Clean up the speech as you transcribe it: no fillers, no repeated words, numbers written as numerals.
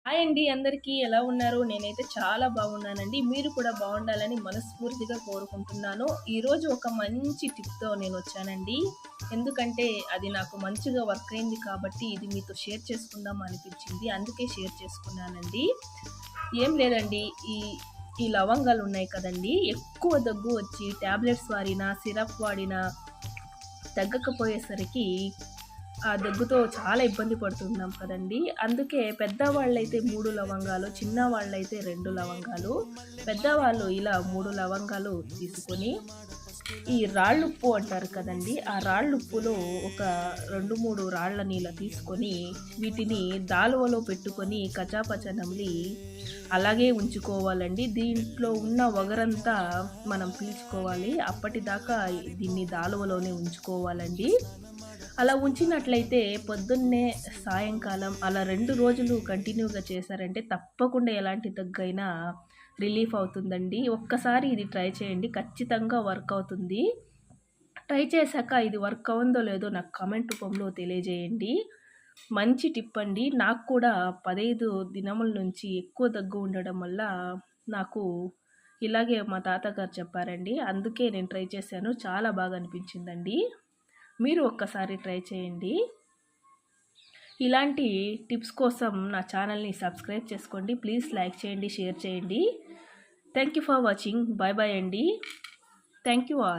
Hi అండి అందరికీ ఎలా ఉన్నారు? నేనైతే చాలా బాగున్నానండి. మీరు కూడా బాగుండాలని మనస్ఫూర్తిగా కోరుకుంటున్నాను. ఈరోజు ఒక మంచి టిప్‌తో నేనొచ్చానండి. ఎందుకంటే అది నాకు మంచిగా వర్క్ అయింది కాబట్టి ఇది మీతో షేర్ చేసుకుందాం అనిపించింది. అందుకే షేర్ చేసుకున్నానండి. ఏం లేదండి. ఈ ఈ లవంగాలున్నాయి కదండీ! ఎక్కువ దగ్గు వచ్చి టాబ్లెట్స్ వాడినా, సిరప్ వాడినా తగ్గకపోయేసరికి ఆ దగ్గుతో చాలా ఇబ్బంది పడుతున్నాం కదండీ! అందుకే పెద్దవాళ్ళైతే 3 లవంగాలు, చిన్నవాళ్ళైతే 2 లవంగాలు, పెద్దవాళ్ళు ఇలా 3 లవంగాలు తీసుకొని, ఈ రాళ్ళుప్పు అంటారు కదండీ! ఆ రాళ్ళుప్పులో ఒక 2, 3 రాళ్ళని ఇలా తీసుకొని, వీటిని దాలువలో పెట్టుకొని కచాపచా నమిలి అలాగే ఉంచుకోవాలండి. దీంట్లో ఉన్న వగరంతా మనం పీల్చుకోవాలి. అప్పటిదాకా దీన్ని దాలువలోనే ఉంచుకోవాలండి. అలా ఉంచినట్లయితే పొద్దున్నే, సాయంకాలం అలా 2 రోజులు కంటిన్యూగా చేశారంటే తప్పకుండా ఎలాంటి దగ్గైనా రిలీఫ్ అవుతుందండి. ఒక్కసారి ఇది ట్రై చేయండి. ఖచ్చితంగా వర్క్ అవుతుంది. ట్రై చేశాక ఇది వర్క్ అవ్వుందో లేదో నాకు కామెంట్ రూపంలో తెలియజేయండి. మంచి టిప్ అండి. నాకు కూడా 15 దినముల నుంచి ఎక్కువ దగ్గు ఉండడం వల్ల నాకు ఇలాగే మా తాతగారు చెప్పారండి. అందుకే నేను ట్రై చేశాను. చాలా బాగా అనిపించిందండి. మీరు ఒక్కసారి ట్రై చేయండి. ఇలాంటి టిప్స్ కోసం నా ఛానల్ని సబ్స్క్రైబ్ చేసుకోండి. ప్లీజ్ లైక్ చేయండి, షేర్ చేయండి. Thank you for watching. Bye bye అండి. Thank you all.